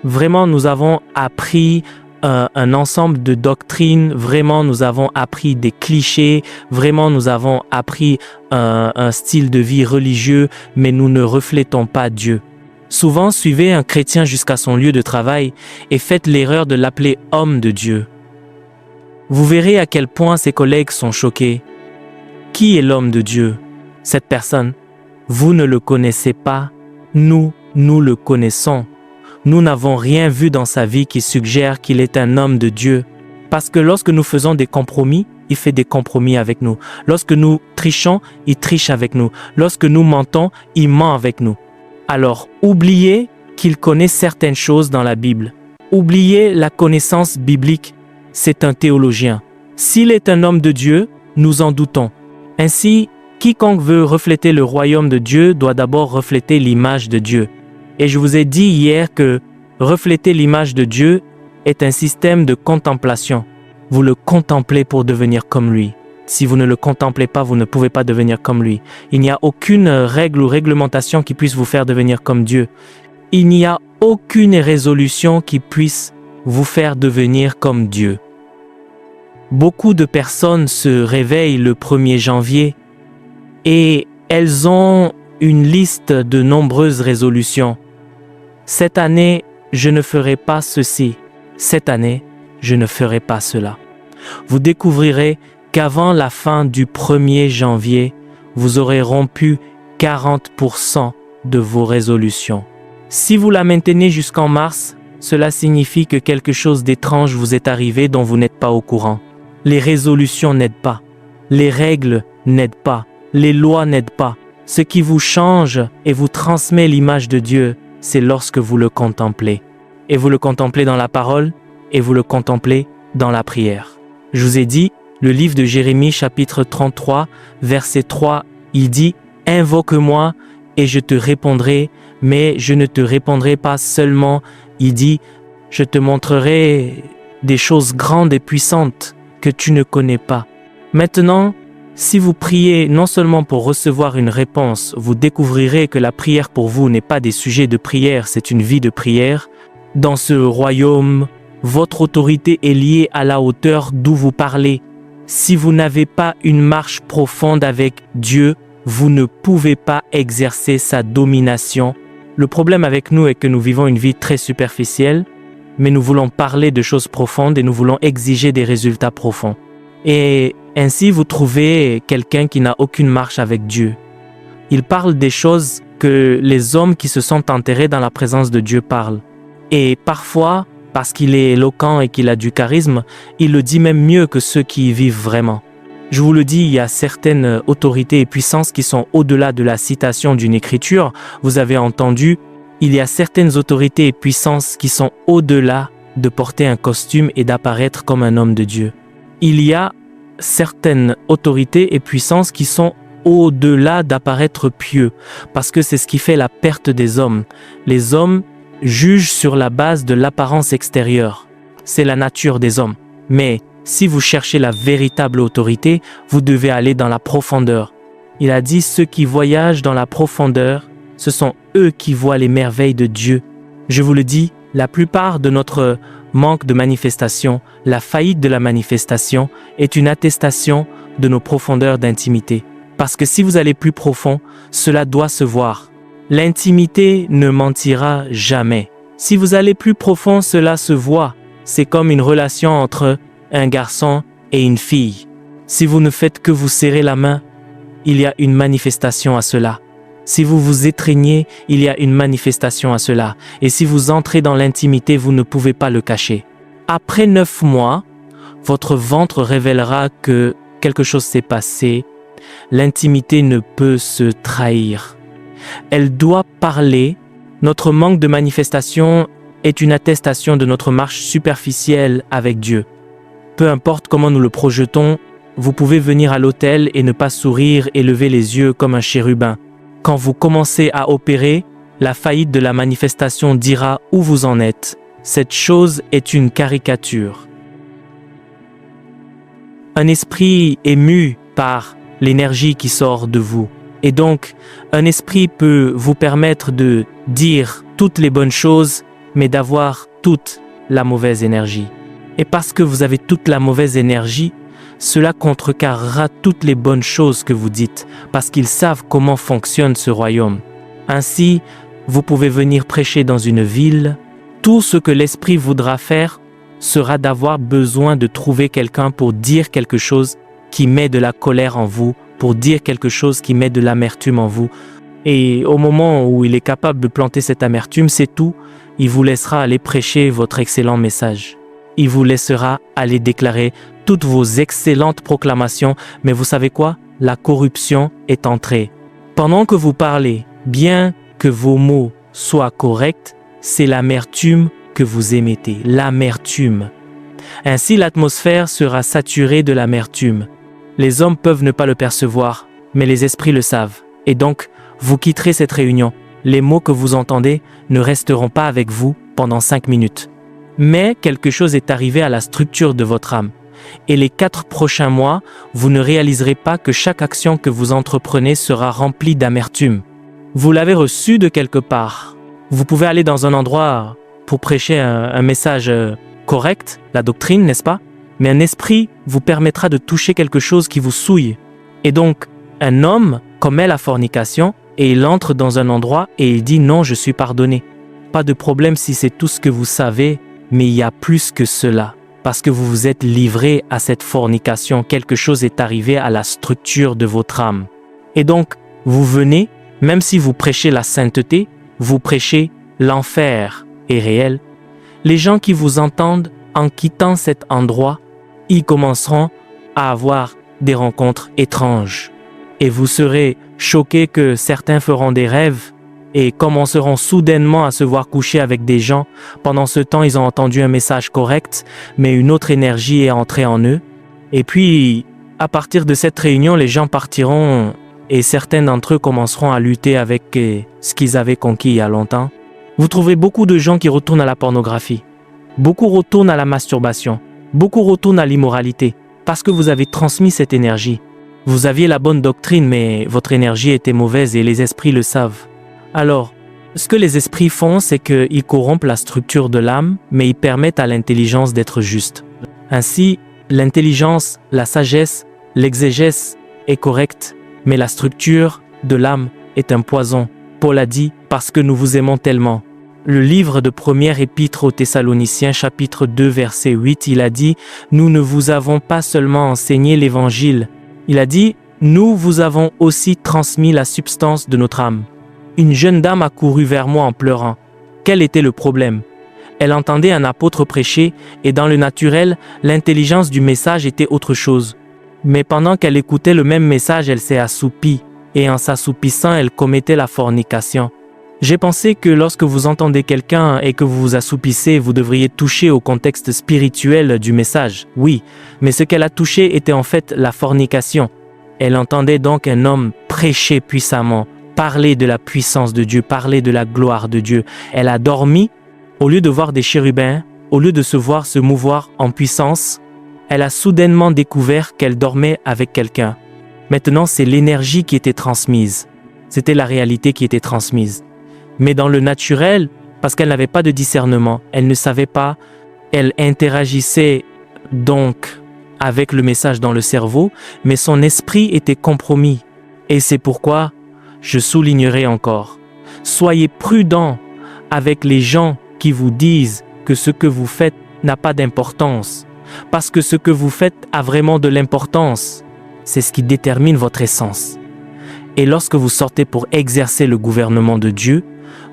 Vraiment, nous avons appris un ensemble de doctrines, vraiment nous avons appris des clichés, vraiment nous avons appris un style de vie religieux, mais nous ne reflétons pas Dieu. Souvent, suivez un chrétien jusqu'à son lieu de travail et faites l'erreur de l'appeler homme de Dieu. Vous verrez à quel point ses collègues sont choqués. Qui est l'homme de Dieu? Cette personne. Vous ne le connaissez pas, nous le connaissons. Nous n'avons rien vu dans sa vie qui suggère qu'il est un homme de Dieu. Parce que lorsque nous faisons des compromis, il fait des compromis avec nous. Lorsque nous trichons, il triche avec nous. Lorsque nous mentons, il ment avec nous. Alors, oubliez qu'il connaît certaines choses dans la Bible. Oubliez la connaissance biblique. C'est un théologien. S'il est un homme de Dieu, nous en doutons. Ainsi, quiconque veut refléter le royaume de Dieu doit d'abord refléter l'image de Dieu. Et je vous ai dit hier que refléter l'image de Dieu est un système de contemplation. Vous le contemplez pour devenir comme lui. Si vous ne le contemplez pas, vous ne pouvez pas devenir comme lui. Il n'y a aucune règle ou réglementation qui puisse vous faire devenir comme Dieu. Il n'y a aucune résolution qui puisse vous faire devenir comme Dieu. Beaucoup de personnes se réveillent le 1er janvier et elles ont une liste de nombreuses résolutions. Cette année, je ne ferai pas ceci. Cette année, je ne ferai pas cela. Vous découvrirez qu'avant la fin du 1er janvier, vous aurez rompu 40% de vos résolutions. Si vous la maintenez jusqu'en mars, cela signifie que quelque chose d'étrange vous est arrivé dont vous n'êtes pas au courant. Les résolutions n'aident pas. Les règles n'aident pas. Les lois n'aident pas. Ce qui vous change et vous transmet l'image de Dieu, c'est lorsque vous le contemplez. Et vous le contemplez dans la parole et vous le contemplez dans la prière. Je vous ai dit, le livre de Jérémie chapitre 33, verset 3, il dit « Invoque-moi et je te répondrai, mais je ne te répondrai pas seulement. » Il dit « Je te montrerai des choses grandes et puissantes que tu ne connais pas. » Maintenant, si vous priez non seulement pour recevoir une réponse, vous découvrirez que la prière pour vous n'est pas des sujets de prière, c'est une vie de prière. Dans ce royaume, votre autorité est liée à la hauteur d'où vous parlez. Si vous n'avez pas une marche profonde avec Dieu, vous ne pouvez pas exercer sa domination. Le problème avec nous est que nous vivons une vie très superficielle, mais nous voulons parler de choses profondes et nous voulons exiger des résultats profonds. Et ainsi, vous trouvez quelqu'un qui n'a aucune marche avec Dieu. Il parle des choses que les hommes qui se sont enterrés dans la présence de Dieu parlent. Et parfois, parce qu'il est éloquent et qu'il a du charisme, il le dit même mieux que ceux qui y vivent vraiment. Je vous le dis, il y a certaines autorités et puissances qui sont au-delà de la citation d'une écriture. Vous avez entendu, il y a certaines autorités et puissances qui sont au-delà de porter un costume et d'apparaître comme un homme de Dieu. Il y a certaines autorités et puissances qui sont au-delà d'apparaître pieux, parce que c'est ce qui fait la perte des hommes. Les hommes jugent sur la base de l'apparence extérieure. C'est la nature des hommes. Mais si vous cherchez la véritable autorité, vous devez aller dans la profondeur. Il a dit, ceux qui voyagent dans la profondeur, ce sont eux qui voient les merveilles de Dieu. Je vous le dis, la plupart de notre manque de manifestation, la faillite de la manifestation, est une attestation de nos profondeurs d'intimité. Parce que si vous allez plus profond, cela doit se voir. L'intimité ne mentira jamais. Si vous allez plus profond, cela se voit. C'est comme une relation entre un garçon et une fille. Si vous ne faites que vous serrer la main, il y a une manifestation à cela. Si vous vous étreignez, il y a une manifestation à cela. Et si vous entrez dans l'intimité, vous ne pouvez pas le cacher. Après 9 mois, votre ventre révélera que quelque chose s'est passé. L'intimité ne peut se trahir. Elle doit parler. Notre manque de manifestation est une attestation de notre marche superficielle avec Dieu. Peu importe comment nous le projetons, vous pouvez venir à l'autel et ne pas sourire et lever les yeux comme un chérubin. Quand vous commencez à opérer, la faillite de la manifestation dira où vous en êtes. Cette chose est une caricature. Un esprit est mu par l'énergie qui sort de vous. Et donc, un esprit peut vous permettre de dire toutes les bonnes choses, mais d'avoir toute la mauvaise énergie. Et parce que vous avez toute la mauvaise énergie, cela contrecarrera toutes les bonnes choses que vous dites, parce qu'ils savent comment fonctionne ce royaume. Ainsi, vous pouvez venir prêcher dans une ville. Tout ce que l'Esprit voudra faire sera d'avoir besoin de trouver quelqu'un pour dire quelque chose qui met de la colère en vous, pour dire quelque chose qui met de l'amertume en vous. Et au moment où il est capable de planter cette amertume, c'est tout. Il vous laissera aller prêcher votre excellent message. Il vous laissera aller déclarer toutes vos excellentes proclamations. Mais vous savez quoi? La corruption est entrée. Pendant que vous parlez, bien que vos mots soient corrects, c'est l'amertume que vous émettez. L'amertume. Ainsi, l'atmosphère sera saturée de l'amertume. Les hommes peuvent ne pas le percevoir, mais les esprits le savent. Et donc, vous quitterez cette réunion. Les mots que vous entendez ne resteront pas avec vous pendant 5 minutes. Mais quelque chose est arrivé à la structure de votre âme. Et les 4 prochains mois, vous ne réaliserez pas que chaque action que vous entreprenez sera remplie d'amertume. Vous l'avez reçu de quelque part. Vous pouvez aller dans un endroit pour prêcher un message correct, la doctrine, n'est-ce pas? Mais un esprit vous permettra de toucher quelque chose qui vous souille. Et donc, un homme commet la fornication et il entre dans un endroit et il dit « Non, je suis pardonné ». Pas de problème si c'est tout ce que vous savez, mais il y a plus que cela. Parce que vous vous êtes livré à cette fornication, quelque chose est arrivé à la structure de votre âme. Et donc, vous venez, même si vous prêchez la sainteté, vous prêchez l'enfer est réel. Les gens qui vous entendent en quittant cet endroit, ils commenceront à avoir des rencontres étranges. Et vous serez choqués que certains feront des rêves et commenceront soudainement à se voir coucher avec des gens. Pendant ce temps, ils ont entendu un message correct, mais une autre énergie est entrée en eux. Et puis, à partir de cette réunion, les gens partiront et certains d'entre eux commenceront à lutter avec ce qu'ils avaient conquis il y a longtemps. Vous trouverez beaucoup de gens qui retournent à la pornographie. Beaucoup retournent à la masturbation. Beaucoup retournent à l'immoralité parce que vous avez transmis cette énergie. Vous aviez la bonne doctrine, mais votre énergie était mauvaise et les esprits le savent. Alors, ce que les esprits font, c'est qu'ils corrompent la structure de l'âme, mais ils permettent à l'intelligence d'être juste. Ainsi, l'intelligence, la sagesse, l'exégèse est correcte, mais la structure de l'âme est un poison. Paul a dit, parce que nous vous aimons tellement. Le livre de première épître aux Thessaloniciens, chapitre 2, verset 8, il a dit, nous ne vous avons pas seulement enseigné l'évangile. Il a dit, nous vous avons aussi transmis la substance de notre âme. Une jeune dame a couru vers moi en pleurant. Quel était le problème? Elle entendait un apôtre prêcher et dans le naturel, l'intelligence du message était autre chose. Mais pendant qu'elle écoutait le même message, elle s'est assoupie et en s'assoupissant, elle commettait la fornication. J'ai pensé que lorsque vous entendez quelqu'un et que vous vous assoupissez, vous devriez toucher au contexte spirituel du message. Oui, mais ce qu'elle a touché était en fait la fornication. Elle entendait donc un homme prêcher puissamment, parler de la puissance de Dieu, parler de la gloire de Dieu. Elle a dormi, au lieu de voir des chérubins, au lieu de se voir se mouvoir en puissance, elle a soudainement découvert qu'elle dormait avec quelqu'un. Maintenant, c'est l'énergie qui était transmise. C'était la réalité qui était transmise. Mais dans le naturel, parce qu'elle n'avait pas de discernement, elle ne savait pas, elle interagissait donc avec le message dans le cerveau, mais son esprit était compromis. Et c'est pourquoi je soulignerai encore, soyez prudents avec les gens qui vous disent que ce que vous faites n'a pas d'importance, parce que ce que vous faites a vraiment de l'importance. C'est ce qui détermine votre essence. Et lorsque vous sortez pour exercer le gouvernement de Dieu,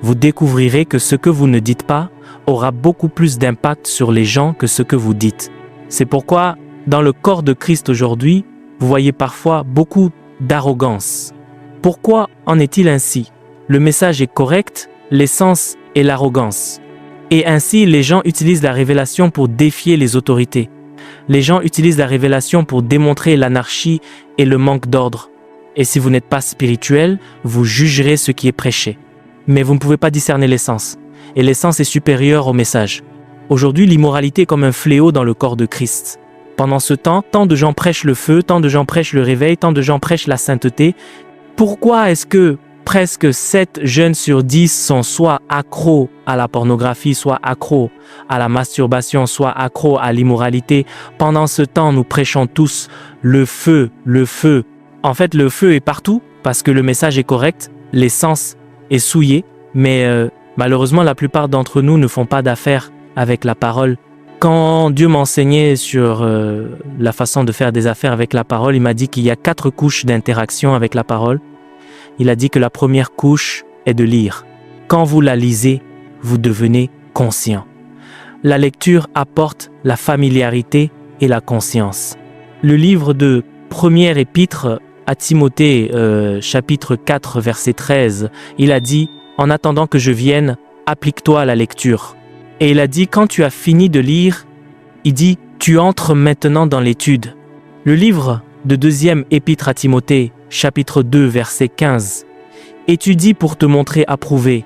vous découvrirez que ce que vous ne dites pas aura beaucoup plus d'impact sur les gens que ce que vous dites. C'est pourquoi, dans le corps de Christ aujourd'hui, vous voyez parfois beaucoup d'arrogance. Pourquoi en est-il ainsi? Le message est correct, l'essence est l'arrogance. Et ainsi, les gens utilisent la révélation pour défier les autorités. Les gens utilisent la révélation pour démontrer l'anarchie et le manque d'ordre. Et si vous n'êtes pas spirituel, vous jugerez ce qui est prêché. Mais vous ne pouvez pas discerner l'essence. Et l'essence est supérieure au message. Aujourd'hui, l'immoralité est comme un fléau dans le corps de Christ. Pendant ce temps, tant de gens prêchent le feu, tant de gens prêchent le réveil, tant de gens prêchent la sainteté. Pourquoi est-ce que presque 7 jeunes sur 10 sont soit accros à la pornographie, soit accros à la masturbation, soit accros à l'immoralité. Pendant ce temps, nous prêchons tous le feu, le feu. En fait, le feu est partout parce que le message est correct, l'essence est souillée, mais malheureusement, la plupart d'entre nous ne font pas d'affaires avec la parole. Quand Dieu m'enseignait sur la façon de faire des affaires avec la parole, il m'a dit qu'il y a 4 couches d'interaction avec la parole. Il a dit que la première couche est de lire. Quand vous la lisez, vous devenez conscient. La lecture apporte la familiarité et la conscience. Le livre de Première Épître à Timothée, chapitre 4, verset 13, il a dit « En attendant que je vienne, applique-toi à la lecture ». Et il a dit « Quand tu as fini de lire, il dit « Tu entres maintenant dans l'étude ». Le livre de Deuxième Épître à Timothée, chapitre 2, verset 15. Étudie pour te montrer approuvé,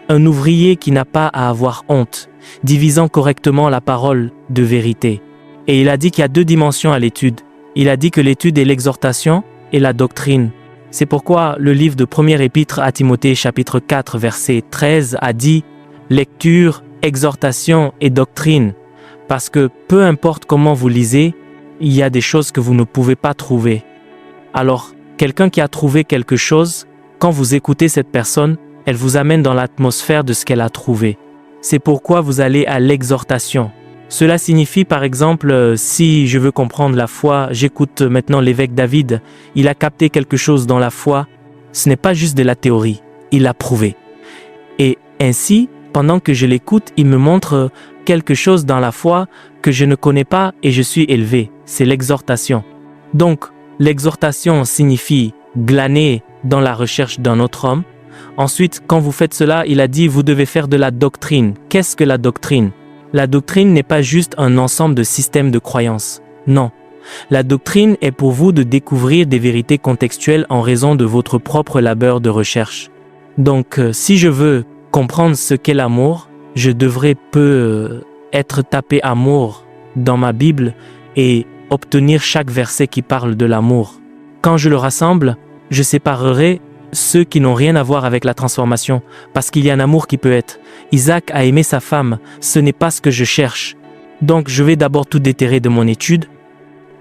un ouvrier qui n'a pas à avoir honte, divisant correctement la parole de vérité. Et il a dit qu'il y a 2 dimensions à l'étude. Il a dit que l'étude est l'exhortation et la doctrine. C'est pourquoi le livre de Première Épître à Timothée, chapitre 4, verset 13, a dit « Lecture, exhortation et doctrine ». Parce que peu importe comment vous lisez, il y a des choses que vous ne pouvez pas trouver. Alors, quelqu'un qui a trouvé quelque chose, quand vous écoutez cette personne, elle vous amène dans l'atmosphère de ce qu'elle a trouvé. C'est pourquoi vous allez à l'exhortation. Cela signifie par exemple, si je veux comprendre la foi, j'écoute maintenant l'évêque David, il a capté quelque chose dans la foi, ce n'est pas juste de la théorie, il l'a prouvé. Et ainsi, pendant que je l'écoute, il me montre quelque chose dans la foi que je ne connais pas et je suis élevé, c'est l'exhortation. Donc, l'exhortation signifie glaner dans la recherche d'un autre homme. Ensuite, quand vous faites cela, il a dit, vous devez faire de la doctrine. Qu'est-ce que la doctrine? La doctrine n'est pas juste un ensemble de systèmes de croyances. Non. La doctrine est pour vous de découvrir des vérités contextuelles en raison de votre propre labeur de recherche. Donc, si je veux comprendre ce qu'est l'amour, je devrais être tapé amour dans ma Bible et obtenir chaque verset qui parle de l'amour. Quand je le rassemble, je séparerai ceux qui n'ont rien à voir avec la transformation, parce qu'il y a un amour qui peut être. Isaac a aimé sa femme, ce n'est pas ce que je cherche. Donc je vais d'abord tout déterrer de mon étude.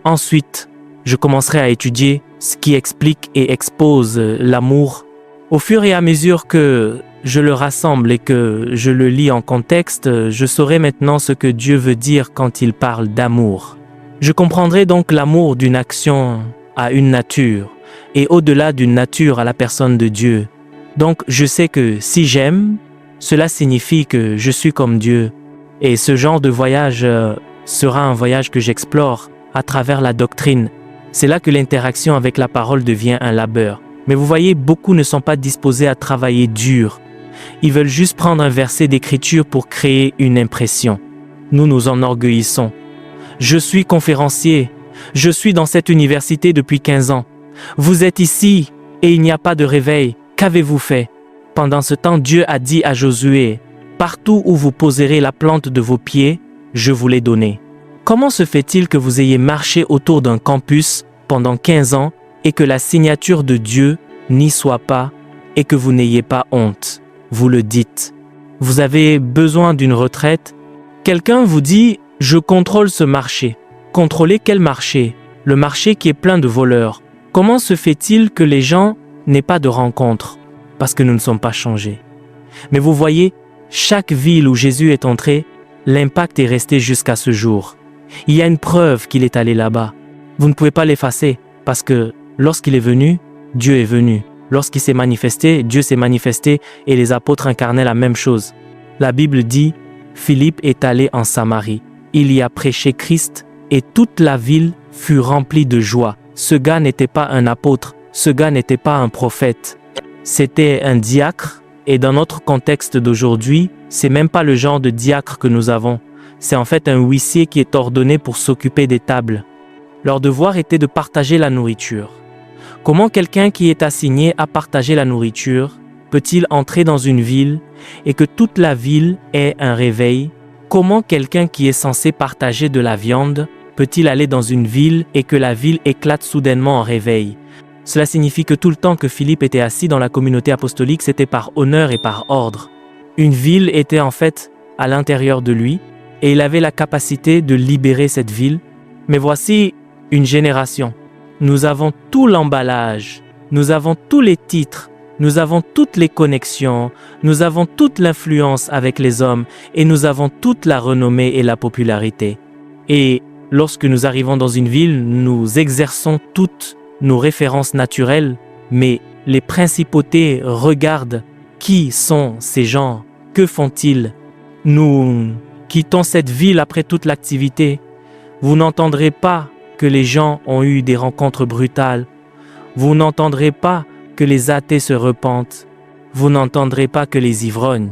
Ensuite, je commencerai à étudier ce qui explique et expose l'amour. Au fur et à mesure que je le rassemble et que je le lis en contexte, je saurai maintenant ce que Dieu veut dire quand il parle d'amour. Je comprendrai donc l'amour d'une action à une nature, et au-delà d'une nature à la personne de Dieu. Donc je sais que si j'aime, cela signifie que je suis comme Dieu. Et ce genre de voyage sera un voyage que j'explore à travers la doctrine. C'est là que l'interaction avec la parole devient un labeur. Mais vous voyez, beaucoup ne sont pas disposés à travailler dur. Ils veulent juste prendre un verset d'écriture pour créer une impression. Nous nous enorgueillissons. Je suis conférencier. Je suis dans cette université depuis 15 ans. Vous êtes ici et il n'y a pas de réveil. Qu'avez-vous fait? Pendant ce temps, Dieu a dit à Josué, « Partout où vous poserez la plante de vos pieds, je vous l'ai donné. » Comment se fait-il que vous ayez marché autour d'un campus pendant 15 ans et que la signature de Dieu n'y soit pas et que vous n'ayez pas honte? Vous le dites. Vous avez besoin d'une retraite? Quelqu'un vous dit, « Je contrôle ce marché. » Contrôler quel marché? Le marché qui est plein de voleurs. Comment se fait-il que les gens n'aient pas de rencontres? Parce que nous ne sommes pas changés. Mais vous voyez, chaque ville où Jésus est entré, l'impact est resté jusqu'à ce jour. Il y a une preuve qu'il est allé là-bas. Vous ne pouvez pas l'effacer parce que lorsqu'il est venu, Dieu est venu. Lorsqu'il s'est manifesté, Dieu s'est manifesté et les apôtres incarnaient la même chose. La Bible dit, Philippe est allé en Samarie. Il y a prêché Christ et toute la ville fut remplie de joie. Ce gars n'était pas un apôtre, ce gars n'était pas un prophète. C'était un diacre et dans notre contexte d'aujourd'hui, c'est même pas le genre de diacre que nous avons. C'est en fait un huissier qui est ordonné pour s'occuper des tables. Leur devoir était de partager la nourriture. Comment quelqu'un qui est assigné à partager la nourriture peut-il entrer dans une ville et que toute la ville ait un réveil? Comment quelqu'un qui est censé partager de la viande peut-il aller dans une ville et que la ville éclate soudainement en réveil? Cela signifie que tout le temps que Philippe était assis dans la communauté apostolique, c'était par honneur et par ordre. Une ville était en fait à l'intérieur de lui et il avait la capacité de libérer cette ville. Mais voici une génération. Nous avons tout l'emballage, nous avons tous les titres, nous avons toutes les connexions, nous avons toute l'influence avec les hommes et nous avons toute la renommée et la popularité. Et lorsque nous arrivons dans une ville, nous exerçons toutes nos références naturelles, mais les principautés regardent qui sont ces gens, que font-ils. Nous quittons cette ville après toute l'activité. Vous n'entendrez pas que les gens ont eu des rencontres brutales. Vous n'entendrez pas que les athées se repentent. Vous n'entendrez pas que les ivrognes.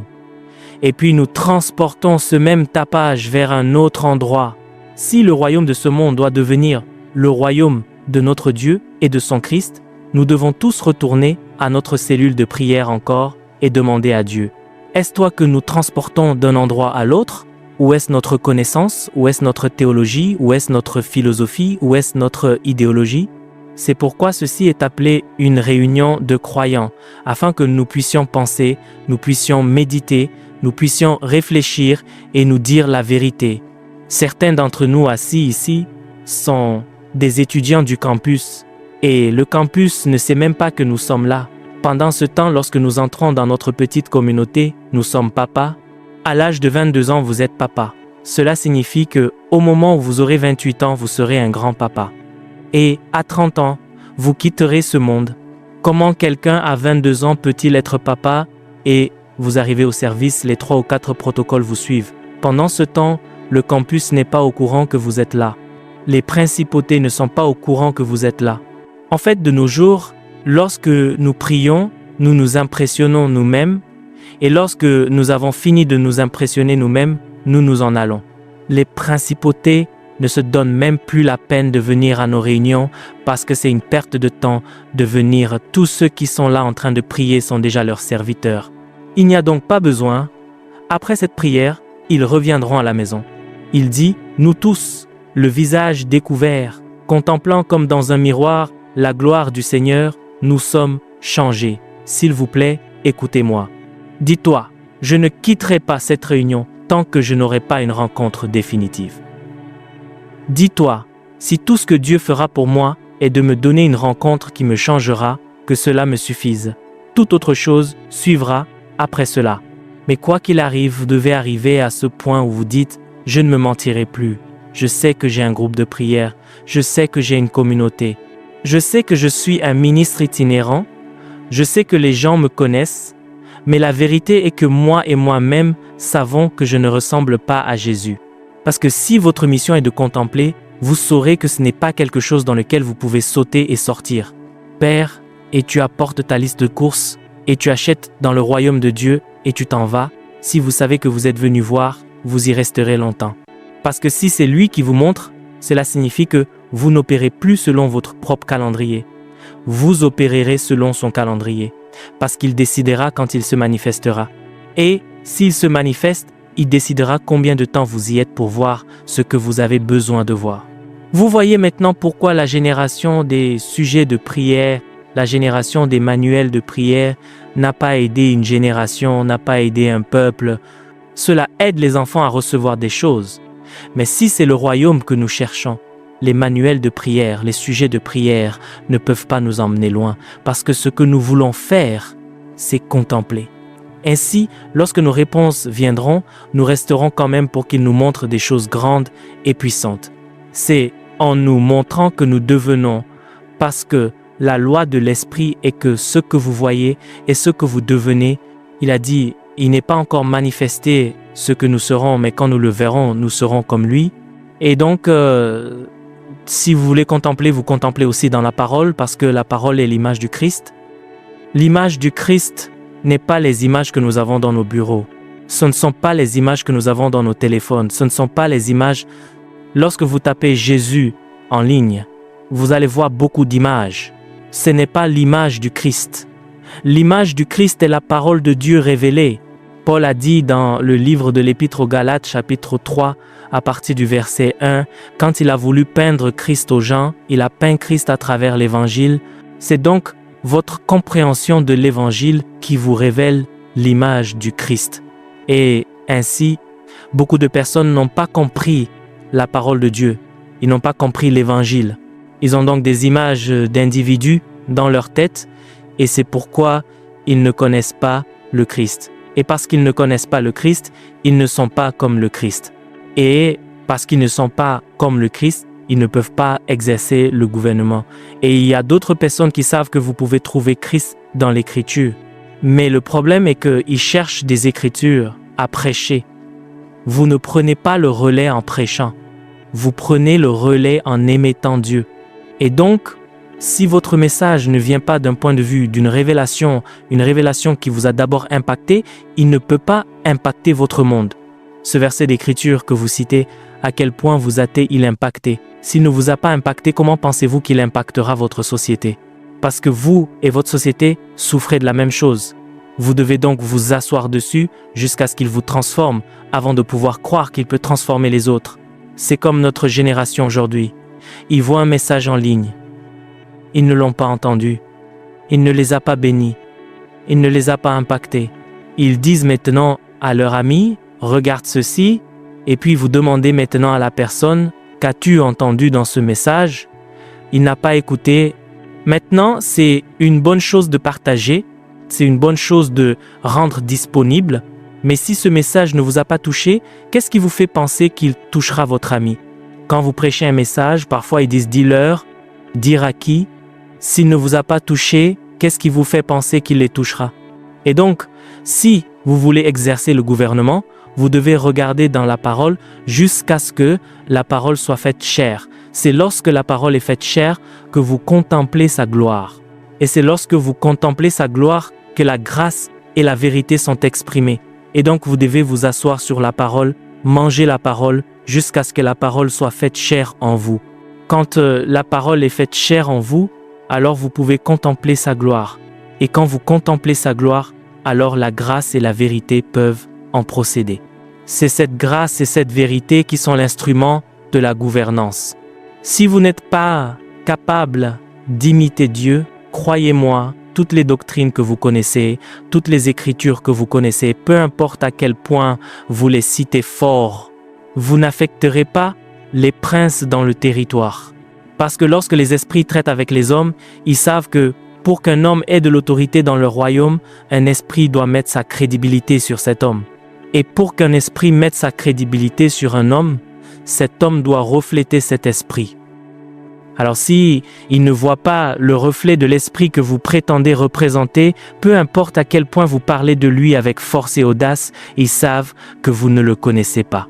Et puis nous transportons ce même tapage vers un autre endroit. Si le royaume de ce monde doit devenir le royaume de notre Dieu et de son Christ, nous devons tous retourner à notre cellule de prière encore et demander à Dieu. Est-ce toi que nous transportons d'un endroit à l'autre? Ou est-ce notre connaissance? Ou est-ce notre théologie? Ou est-ce notre philosophie? Ou est-ce notre idéologie? C'est pourquoi ceci est appelé une réunion de croyants, afin que nous puissions penser, nous puissions méditer, nous puissions réfléchir et nous dire la vérité. Certains d'entre nous assis ici sont des étudiants du campus, et le campus ne sait même pas que nous sommes là. Pendant ce temps, lorsque nous entrons dans notre petite communauté, nous sommes papa. À l'âge de 22 ans, vous êtes papa. Cela signifie que, au moment où vous aurez 28 ans, vous serez un grand-papa. Et à 30 ans, vous quitterez ce monde. Comment quelqu'un à 22 ans peut-il être papa et vous arrivez au service, les 3 ou 4 protocoles vous suivent? Pendant ce temps, le campus n'est pas au courant que vous êtes là. Les principautés ne sont pas au courant que vous êtes là. En fait, de nos jours, lorsque nous prions, nous nous impressionnons nous-mêmes, et lorsque nous avons fini de nous impressionner nous-mêmes, nous nous en allons. Les principautés ne se donnent même plus la peine de venir à nos réunions parce que c'est une perte de temps de venir. Tous ceux qui sont là en train de prier sont déjà leurs serviteurs. Il n'y a donc pas besoin. Après cette prière, ils reviendront à la maison. Il dit, nous tous, le visage découvert, contemplant comme dans un miroir la gloire du Seigneur, nous sommes changés. S'il vous plaît, écoutez-moi. Dis-toi, je ne quitterai pas cette réunion tant que je n'aurai pas une rencontre définitive. Dis-toi, si tout ce que Dieu fera pour moi est de me donner une rencontre qui me changera, que cela me suffise. Toute autre chose suivra après cela. Mais quoi qu'il arrive, vous devez arriver à ce point où vous dites, je ne me mentirai plus. Je sais que j'ai un groupe de prière. Je sais que j'ai une communauté. Je sais que je suis un ministre itinérant. Je sais que les gens me connaissent. Mais la vérité est que moi et moi-même savons que je ne ressemble pas à Jésus. Parce que si votre mission est de contempler, vous saurez que ce n'est pas quelque chose dans lequel vous pouvez sauter et sortir. Père, et tu apportes ta liste de courses, et tu achètes dans le royaume de Dieu, et tu t'en vas. Si vous savez que vous êtes venu voir, vous y resterez longtemps. Parce que si c'est lui qui vous montre, cela signifie que vous n'opérez plus selon votre propre calendrier. Vous opérerez selon son calendrier, parce qu'il décidera quand il se manifestera. Et s'il se manifeste, il décidera combien de temps vous y êtes pour voir ce que vous avez besoin de voir. Vous voyez maintenant pourquoi la génération des sujets de prière, la génération des manuels de prière n'a pas aidé une génération, n'a pas aidé un peuple. Cela aide les enfants à recevoir des choses. Mais si c'est le royaume que nous cherchons, les manuels de prière, les sujets de prière ne peuvent pas nous emmener loin, parce que ce que nous voulons faire, c'est contempler. Ainsi, lorsque nos réponses viendront, nous resterons quand même pour qu'il nous montre des choses grandes et puissantes. C'est en nous montrant que nous devenons, parce que la loi de l'esprit est que ce que vous voyez et ce que vous devenez, il a dit, il n'est pas encore manifesté ce que nous serons, mais quand nous le verrons, nous serons comme lui. Et donc, si vous voulez contempler, vous contemplez aussi dans la parole, parce que la parole est l'image du Christ. L'image du Christ n'est pas les images que nous avons dans nos bureaux. Ce ne sont pas les images que nous avons dans nos téléphones. Ce ne sont pas les images. Lorsque vous tapez Jésus en ligne, vous allez voir beaucoup d'images. Ce n'est pas l'image du Christ. L'image du Christ est la parole de Dieu révélée. Paul a dit dans le livre de l'Épître aux Galates, chapitre 3, à partir du verset 1, quand il a voulu peindre Christ aux gens, il a peint Christ à travers l'Évangile. C'est donc votre compréhension de l'Évangile qui vous révèle l'image du Christ. Et ainsi, beaucoup de personnes n'ont pas compris la parole de Dieu. Ils n'ont pas compris l'Évangile. Ils ont donc des images d'individus dans leur tête et c'est pourquoi ils ne connaissent pas le Christ. Et parce qu'ils ne connaissent pas le Christ, ils ne sont pas comme le Christ. Et parce qu'ils ne sont pas comme le Christ, ils ne peuvent pas exercer le gouvernement. Et il y a d'autres personnes qui savent que vous pouvez trouver Christ dans l'Écriture. Mais le problème est qu'ils cherchent des Écritures à prêcher. Vous ne prenez pas le relais en prêchant. Vous prenez le relais en émettant Dieu. Et donc, si votre message ne vient pas d'un point de vue d'une révélation, une révélation qui vous a d'abord impacté, il ne peut pas impacter votre monde. Ce verset d'écriture que vous citez, à quel point vous a-t-il impacté? S'il ne vous a pas impacté, comment pensez-vous qu'il impactera votre société? Parce que vous et votre société souffrez de la même chose. Vous devez donc vous asseoir dessus jusqu'à ce qu'il vous transforme avant de pouvoir croire qu'il peut transformer les autres. C'est comme notre génération aujourd'hui. Ils voient un message en ligne. Ils ne l'ont pas entendu. Il ne les a pas bénis. Il ne les a pas impactés. Ils disent maintenant à leur ami, regarde ceci, et puis vous demandez maintenant à la personne, qu'as-tu entendu dans ce message? Il n'a pas écouté. Maintenant, c'est une bonne chose de partager, c'est une bonne chose de rendre disponible, mais si ce message ne vous a pas touché, qu'est-ce qui vous fait penser qu'il touchera votre ami? Quand vous prêchez un message, parfois ils disent « dis-leur », dire à qui? S'il ne vous a pas touché, qu'est-ce qui vous fait penser qu'il les touchera? Et donc, si vous voulez exercer le gouvernement, vous devez regarder dans la parole jusqu'à ce que la parole soit faite chair. C'est lorsque la parole est faite chair que vous contemplez sa gloire. Et c'est lorsque vous contemplez sa gloire que la grâce et la vérité sont exprimées. Et donc vous devez vous asseoir sur la parole, manger la parole, jusqu'à ce que la parole soit faite chair en vous. Quand la parole est faite chair en vous, alors vous pouvez contempler sa gloire. Et quand vous contemplez sa gloire, alors la grâce et la vérité peuvent en procéder. C'est cette grâce et cette vérité qui sont l'instrument de la gouvernance. Si vous n'êtes pas capable d'imiter Dieu, croyez-moi, toutes les doctrines que vous connaissez, toutes les écritures que vous connaissez, peu importe à quel point vous les citez fort, vous n'affecterez pas les princes dans le territoire. Parce que lorsque les esprits traitent avec les hommes, ils savent que pour qu'un homme ait de l'autorité dans le royaume, un esprit doit mettre sa crédibilité sur cet homme. Et pour qu'un esprit mette sa crédibilité sur un homme, cet homme doit refléter cet esprit. Alors si il ne voit pas le reflet de l'esprit que vous prétendez représenter, peu importe à quel point vous parlez de lui avec force et audace, ils savent que vous ne le connaissez pas.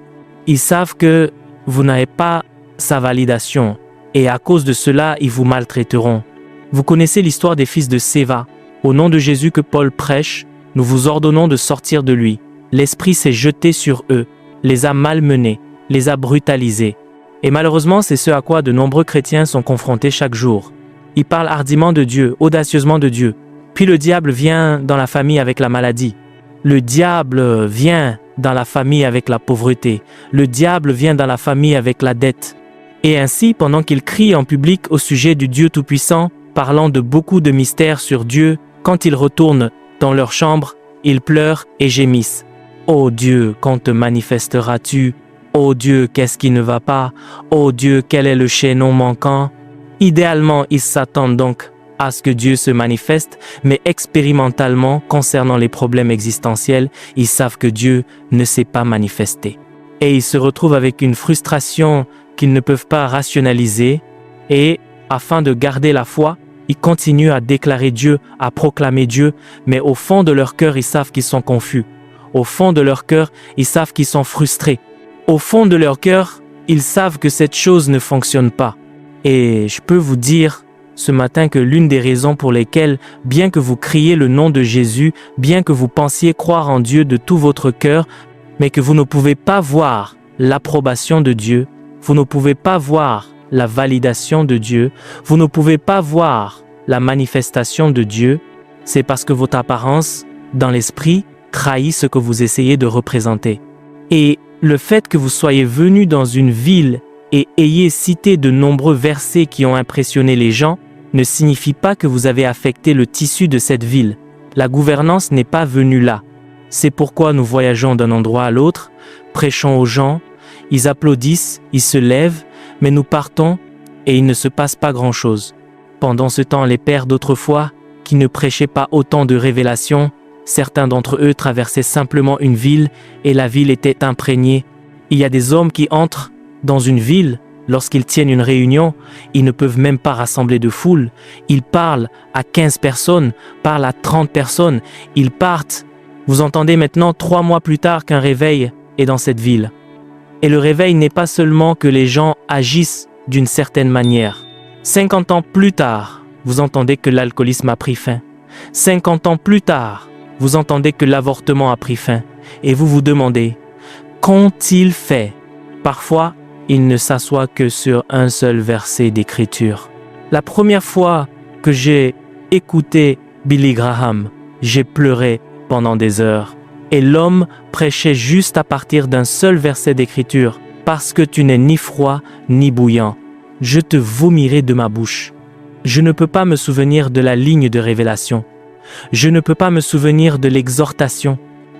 Ils savent que vous n'avez pas sa validation et à cause de cela, ils vous maltraiteront. Vous connaissez l'histoire des fils de Séva. Au nom de Jésus que Paul prêche, nous vous ordonnons de sortir de lui. L'esprit s'est jeté sur eux, les a malmenés, les a brutalisés. Et malheureusement, c'est ce à quoi de nombreux chrétiens sont confrontés chaque jour. Ils parlent hardiment de Dieu, audacieusement de Dieu. Puis le diable vient dans la famille avec la maladie. Le diable vient dans la famille avec la pauvreté. Le diable vient dans la famille avec la dette. Et ainsi, pendant qu'ils crient en public au sujet du Dieu Tout-Puissant, parlant de beaucoup de mystères sur Dieu, quand ils retournent dans leur chambre, ils pleurent et gémissent. « Ô Dieu, quand te manifesteras-tu? Ô Dieu, qu'est-ce qui ne va pas? Ô Dieu, quel est le chaînon manquant ?» Idéalement, ils s'attendent donc à ce que Dieu se manifeste, mais expérimentalement, concernant les problèmes existentiels, ils savent que Dieu ne s'est pas manifesté. Et ils se retrouvent avec une frustration qu'ils ne peuvent pas rationaliser, et afin de garder la foi, ils continuent à déclarer Dieu, à proclamer Dieu, mais au fond de leur cœur, ils savent qu'ils sont confus. Au fond de leur cœur, ils savent qu'ils sont frustrés. Au fond de leur cœur, ils savent que cette chose ne fonctionne pas. Et je peux vous dire ce matin que l'une des raisons pour lesquelles, bien que vous criez le nom de Jésus, bien que vous pensiez croire en Dieu de tout votre cœur, mais que vous ne pouvez pas voir l'approbation de Dieu, vous ne pouvez pas voir la validation de Dieu, vous ne pouvez pas voir la manifestation de Dieu, c'est parce que votre apparence, dans l'esprit, trahit ce que vous essayez de représenter. Et le fait que vous soyez venu dans une ville et ayez cité de nombreux versets qui ont impressionné les gens, ne signifie pas que vous avez affecté le tissu de cette ville. La gouvernance n'est pas venue là. C'est pourquoi nous voyageons d'un endroit à l'autre, prêchons aux gens, ils applaudissent, ils se lèvent, mais nous partons et il ne se passe pas grand-chose. Pendant ce temps, les pères d'autrefois, qui ne prêchaient pas autant de révélations, certains d'entre eux traversaient simplement une ville et la ville était imprégnée. Il y a des hommes qui entrent dans une ville, lorsqu'ils tiennent une réunion, ils ne peuvent même pas rassembler de foule. Ils parlent à 15 personnes, parlent à 30 personnes, ils partent. Vous entendez maintenant 3 mois plus tard qu'un réveil est dans cette ville. Et le réveil n'est pas seulement que les gens agissent d'une certaine manière. 50 ans plus tard, vous entendez que l'alcoolisme a pris fin. 50 ans plus tard, vous entendez que l'avortement a pris fin. Et vous vous demandez, qu'ont-ils fait? Parfois, ils ne s'assoient que sur un seul verset d'écriture. La première fois que j'ai écouté Billy Graham, j'ai pleuré pendant des heures. Et l'homme prêchait juste à partir d'un seul verset d'écriture. Parce que tu n'es ni froid ni bouillant, je te vomirai de ma bouche. Je ne peux pas me souvenir de la ligne de révélation. Je ne peux pas me souvenir de l'exhortation.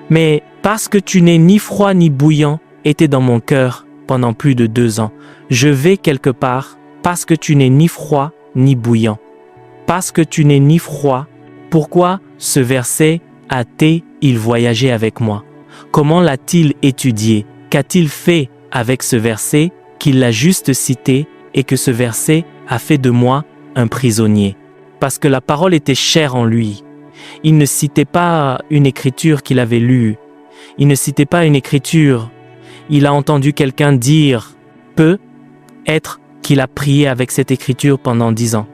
Mais parce que tu n'es ni froid ni bouillant était dans mon cœur pendant plus de 2 ans. Je vais quelque part parce que tu n'es ni froid ni bouillant. Parce que tu n'es ni froid. Pourquoi ce verset a-t-il voyagé avec moi? Comment l'a-t-il étudié? Qu'a-t-il fait avec ce verset qu'il l'a juste cité et que ce verset a fait de moi un prisonnier? Parce que la parole était chère en lui. Il ne citait pas une écriture qu'il avait lue. Il ne citait pas une écriture. Il a entendu quelqu'un dire « peut-être qu'il a prié avec cette écriture pendant 10 ans.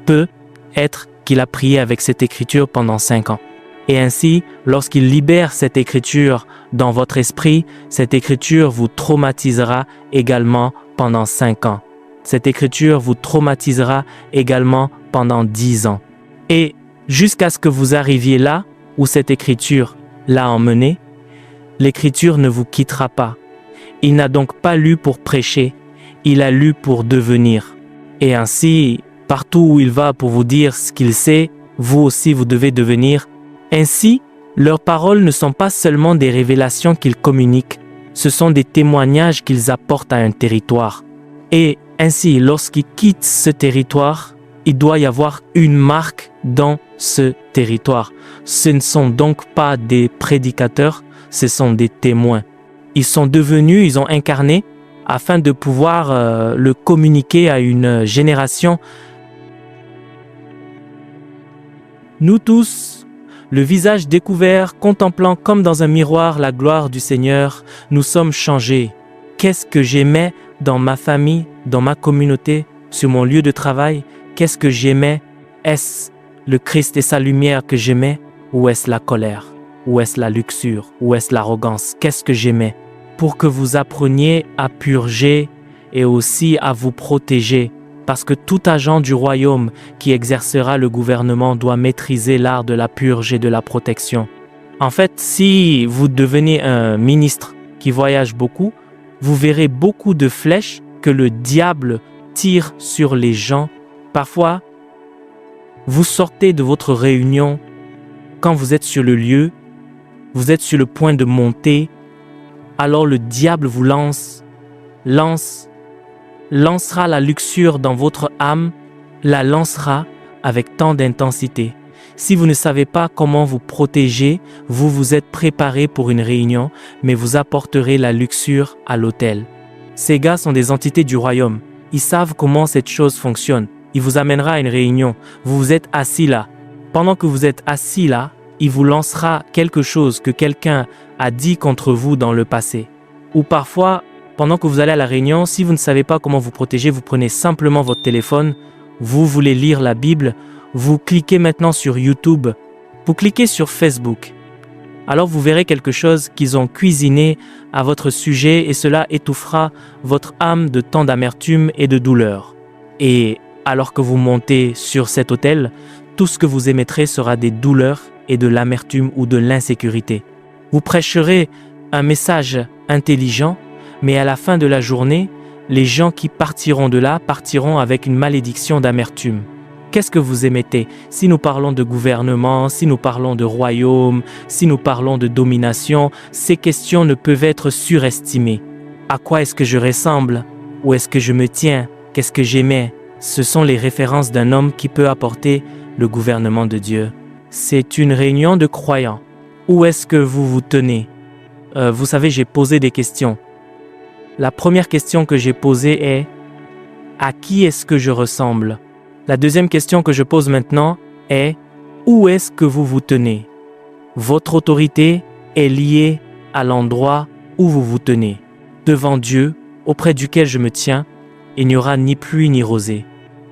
Peut-être qu'il a prié avec cette écriture pendant 5 ans. » Et ainsi, lorsqu'il libère cette écriture dans votre esprit, cette écriture vous traumatisera également pendant 5 ans. Cette écriture vous traumatisera également pendant 10 ans. Et jusqu'à ce que vous arriviez là où cette écriture l'a emmené, l'écriture ne vous quittera pas. Il n'a donc pas lu pour prêcher, il a lu pour devenir. Et ainsi, partout où il va pour vous dire ce qu'il sait, vous aussi vous devez devenir. Ainsi, leurs paroles ne sont pas seulement des révélations qu'ils communiquent, ce sont des témoignages qu'ils apportent à un territoire. Et ainsi, lorsqu'ils quittent ce territoire, il doit y avoir une marque dans ce territoire. Ce ne sont donc pas des prédicateurs, ce sont des témoins. Ils sont devenus, ils ont incarné afin de pouvoir le communiquer à une génération. Nous tous, le visage découvert, contemplant comme dans un miroir la gloire du Seigneur, nous sommes changés. Qu'est-ce que j'aimais dans ma famille, dans ma communauté, sur mon lieu de travail? Qu'est-ce que j'aimais? Est-ce le Christ et sa lumière que j'aimais? Ou est-ce la colère? Ou est-ce la luxure? Ou est-ce l'arrogance? Qu'est-ce que j'aimais? Pour que vous appreniez à purger et aussi à vous protéger. Parce que tout agent du royaume qui exercera le gouvernement doit maîtriser l'art de la purge et de la protection. En fait, si vous devenez un ministre qui voyage beaucoup, vous verrez beaucoup de flèches que le diable tire sur les gens. Parfois, vous sortez de votre réunion quand vous êtes sur le lieu, vous êtes sur le point de monter, alors le diable vous lancera la luxure dans votre âme, la lancera avec tant d'intensité. Si vous ne savez pas comment vous protéger, vous vous êtes préparé pour une réunion, mais vous apporterez la luxure à l'autel. Ces gars sont des entités du royaume. Ils savent comment cette chose fonctionne. Il vous amènera à une réunion. Vous êtes assis là. Pendant que vous êtes assis là, il vous lancera quelque chose que quelqu'un a dit contre vous dans le passé. Ou parfois, pendant que vous allez à la réunion, si vous ne savez pas comment vous protéger, vous prenez simplement votre téléphone, vous voulez lire la Bible, vous cliquez maintenant sur YouTube, vous cliquez sur Facebook. Alors vous verrez quelque chose qu'ils ont cuisiné à votre sujet et cela étouffera votre âme de tant d'amertume et de douleur. Et alors que vous montez sur cet autel, tout ce que vous émettrez sera des douleurs et de l'amertume ou de l'insécurité. Vous prêcherez un message intelligent, mais à la fin de la journée, les gens qui partiront de là partiront avec une malédiction d'amertume. Qu'est-ce que vous émettez? Si nous parlons de gouvernement, si nous parlons de royaume, si nous parlons de domination, ces questions ne peuvent être surestimées. À quoi est-ce que je ressemble? Où est-ce que je me tiens? Qu'est-ce que j'émets? Ce sont les références d'un homme qui peut apporter le gouvernement de Dieu. C'est une réunion de croyants. Où est-ce que vous vous tenez? Vous savez, j'ai posé des questions. La première question que j'ai posée est « À qui est-ce que je ressemble ?» La deuxième question que je pose maintenant est « Où est-ce que vous vous tenez ?» Votre autorité est liée à l'endroit où vous vous tenez. Devant Dieu, auprès duquel je me tiens, il n'y aura ni pluie ni rosée.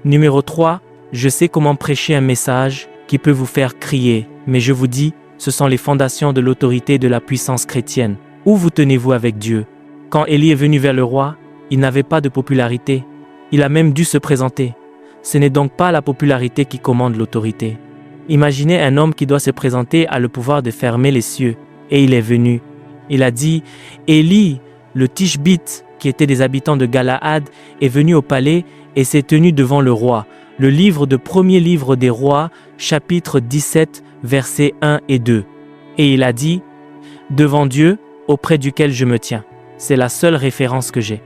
Numéro 3, je sais comment prêcher un message qui peut vous faire crier, mais je vous dis, ce sont les fondations de l'autorité et de la puissance chrétienne. Où vous tenez-vous avec Dieu? Quand Élie est venu vers le roi, il n'avait pas de popularité. Il a même dû se présenter. Ce n'est donc pas la popularité qui commande l'autorité. Imaginez un homme qui doit se présenter a le pouvoir de fermer les cieux. Et il est venu. Il a dit, Élie, le Tishbite, qui était des habitants de Galaad, est venu au palais et s'est tenu devant le roi. Le livre de premier livre des rois, chapitre 17, versets 1 et 2. Et il a dit, devant Dieu, auprès duquel je me tiens. C'est la seule référence que j'ai.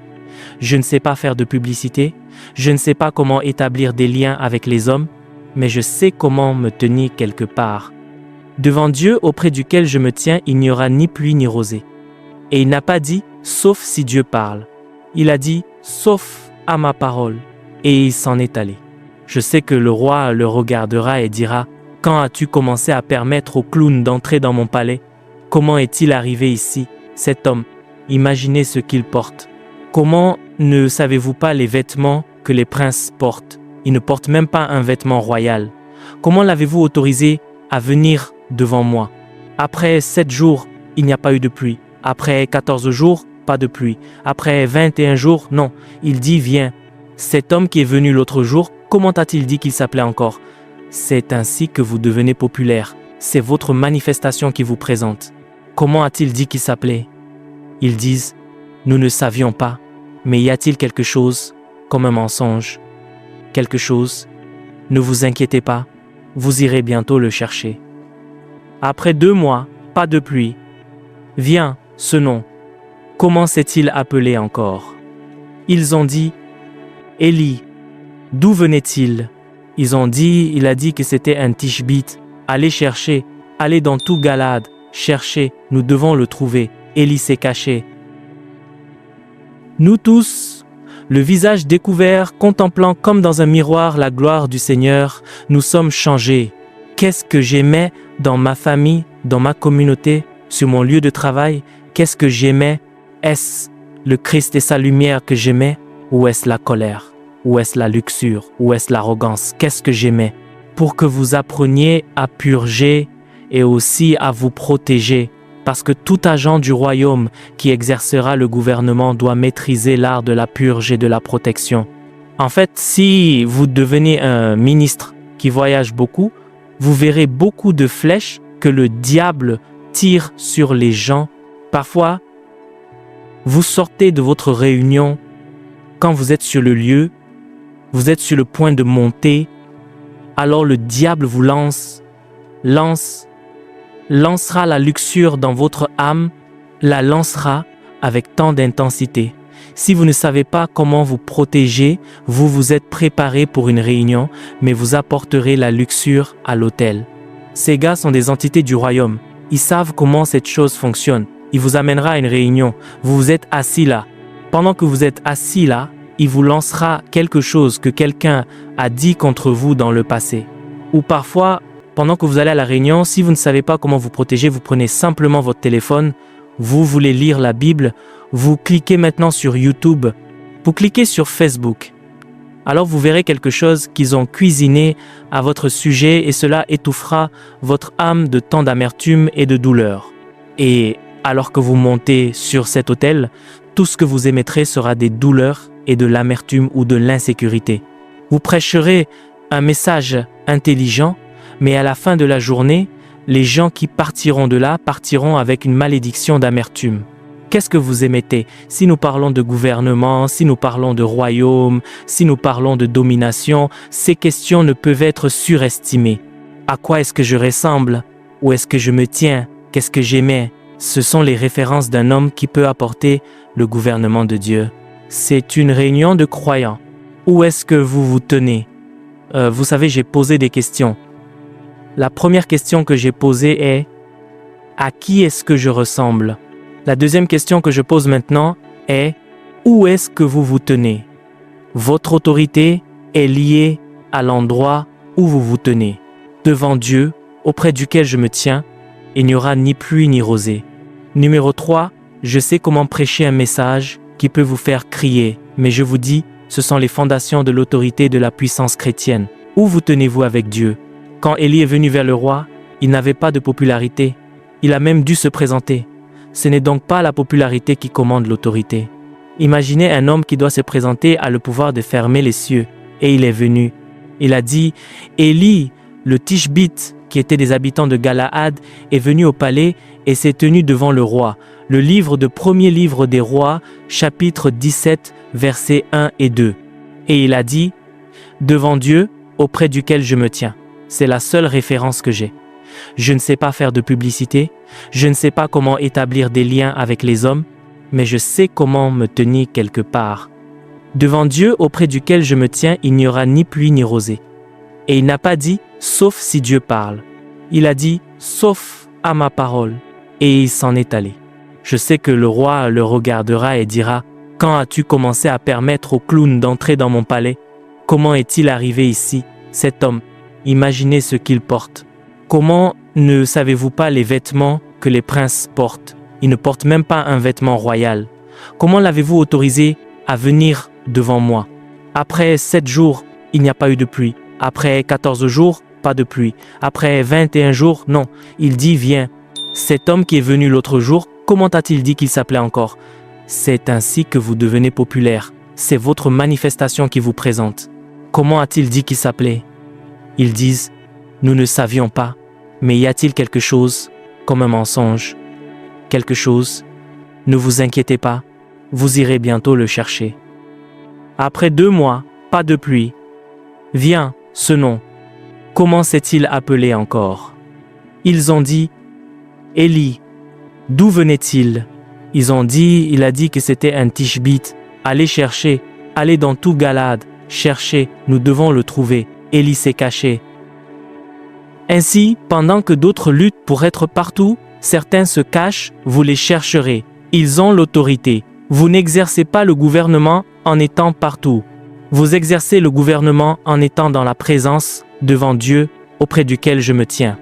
Je ne sais pas faire de publicité, je ne sais pas comment établir des liens avec les hommes, mais je sais comment me tenir quelque part. Devant Dieu, auprès duquel je me tiens, il n'y aura ni pluie ni rosée. Et il n'a pas dit, sauf si Dieu parle. Il a dit, sauf à ma parole. Et il s'en est allé. Je sais que le roi le regardera et dira, quand as-tu commencé à permettre au clown d'entrer dans mon palais? Comment est-il arrivé ici, cet homme? Imaginez ce qu'il porte. Comment ne savez-vous pas les vêtements que les princes portent? Ils ne portent même pas un vêtement royal. Comment l'avez-vous autorisé à venir devant moi? Après 7 jours, il n'y a pas eu de pluie. Après 14 jours, pas de pluie. Après 21 jours, non. Il dit, viens. Cet homme qui est venu l'autre jour, comment a-t-il dit qu'il s'appelait encore? C'est ainsi que vous devenez populaire. C'est votre manifestation qui vous présente. Comment a-t-il dit qu'il s'appelait? Ils disent, nous ne savions pas. Mais y a-t-il quelque chose, comme un mensonge? Quelque chose? Ne vous inquiétez pas, vous irez bientôt le chercher. Après 2 mois, pas de pluie. Viens, ce nom. Comment s'est-il appelé encore? Ils ont dit, Élie. D'où venait-il? Ils ont dit, il a dit que c'était un Tishbite. Allez chercher, allez dans tout Galaad, cherchez, nous devons le trouver. Élie s'est caché. Nous tous, le visage découvert, contemplant comme dans un miroir la gloire du Seigneur, nous sommes changés. Qu'est-ce que j'aimais dans ma famille, dans ma communauté, sur mon lieu de travail? Qu'est-ce que j'aimais? Est-ce le Christ et sa lumière que j'aimais? Ou est-ce la colère? Ou est-ce la luxure? Ou est-ce l'arrogance? Qu'est-ce que j'aimais? Pour que vous appreniez à purger et aussi à vous protéger. Parce que tout agent du royaume qui exercera le gouvernement doit maîtriser l'art de la purge et de la protection. En fait, si vous devenez un ministre qui voyage beaucoup, vous verrez beaucoup de flèches que le diable tire sur les gens. Parfois, vous sortez de votre réunion, quand vous êtes sur le lieu, vous êtes sur le point de monter, alors le diable vous lancera la luxure dans votre âme, la lancera avec tant d'intensité. Si vous ne savez pas comment vous protéger, vous vous êtes préparé pour une réunion, mais vous apporterez la luxure à l'autel. Ces gars sont des entités du royaume. Ils savent comment cette chose fonctionne. Il vous amènera à une réunion. Vous êtes assis là. Pendant que vous êtes assis là, il vous lancera quelque chose que quelqu'un a dit contre vous dans le passé. Ou parfois, pendant que vous allez à la réunion, si vous ne savez pas comment vous protéger, vous prenez simplement votre téléphone, vous voulez lire la Bible, vous cliquez maintenant sur YouTube, vous cliquez sur Facebook. Alors vous verrez quelque chose qu'ils ont cuisiné à votre sujet et cela étouffera votre âme de tant d'amertume et de douleur. Et alors que vous montez sur cet autel, tout ce que vous émettrez sera des douleurs et de l'amertume ou de l'insécurité. Vous prêcherez un message intelligent, mais à la fin de la journée, les gens qui partiront de là partiront avec une malédiction d'amertume. Qu'est-ce que vous émettez? Si nous parlons de gouvernement, si nous parlons de royaume, si nous parlons de domination, ces questions ne peuvent être surestimées. À quoi est-ce que je ressemble? Où est-ce que je me tiens? Qu'est-ce que j'aimais? Ce sont les références d'un homme qui peut apporter le gouvernement de Dieu. C'est une réunion de croyants. Où est-ce que vous vous tenez? Vous savez, j'ai posé des questions. La première question que j'ai posée est: à qui est-ce que je ressemble? La deuxième question que je pose maintenant est: où est-ce que vous vous tenez? Votre autorité est liée à l'endroit où vous vous tenez. Devant Dieu, auprès duquel je me tiens, il n'y aura ni pluie ni rosée. Numéro 3, je sais comment prêcher un message qui peut vous faire crier, mais je vous dis, ce sont les fondations de l'autorité et de la puissance chrétienne. Où vous tenez-vous avec Dieu? Quand Élie est venu vers le roi, il n'avait pas de popularité. Il a même dû se présenter. Ce n'est donc pas la popularité qui commande l'autorité. Imaginez un homme qui doit se présenter a le pouvoir de fermer les cieux. Et il est venu. Il a dit: Élie, le Tishbite, qui était des habitants de Galaad, est venu au palais et s'est tenu devant le roi. Le premier livre des rois, chapitre 17, versets 1 et 2. Et il a dit: devant Dieu, auprès duquel je me tiens. C'est la seule référence que j'ai. Je ne sais pas faire de publicité, je ne sais pas comment établir des liens avec les hommes, mais je sais comment me tenir quelque part. Devant Dieu auprès duquel je me tiens, il n'y aura ni pluie ni rosée. Et il n'a pas dit « sauf si Dieu parle ». Il a dit « sauf à ma parole ». Et il s'en est allé. Je sais que le roi le regardera et dira « quand as-tu commencé à permettre au clown d'entrer dans mon palais? Comment est-il arrivé ici, cet homme? Imaginez ce qu'il porte. Comment ne savez-vous pas les vêtements que les princes portent? Ils ne portent même pas un vêtement royal. Comment l'avez-vous autorisé à venir devant moi? Après 7 jours, il n'y a pas eu de pluie. Après 14 jours, pas de pluie. Après 21 jours, non. Il dit: viens. Cet homme qui est venu l'autre jour, comment a-t-il dit qu'il s'appelait encore? C'est ainsi que vous devenez populaire. C'est votre manifestation qui vous présente. Comment a-t-il dit qu'il s'appelait? Ils disent: nous ne savions pas. Mais y a-t-il quelque chose, comme un mensonge? Quelque chose? Ne vous inquiétez pas, vous irez bientôt le chercher. Après 2 mois, pas de pluie. Viens, ce nom. Comment s'est-il appelé encore? Ils ont dit: Élie. D'où venait-il? Ils ont dit: il a dit que c'était un Tishbite. Allez chercher, allez dans tout Galade, cherchez, nous devons le trouver. Élie s'est caché. Ainsi, pendant que d'autres luttent pour être partout, certains se cachent, vous les chercherez. Ils ont l'autorité. Vous n'exercez pas le gouvernement en étant partout. Vous exercez le gouvernement en étant dans la présence, devant Dieu, auprès duquel je me tiens.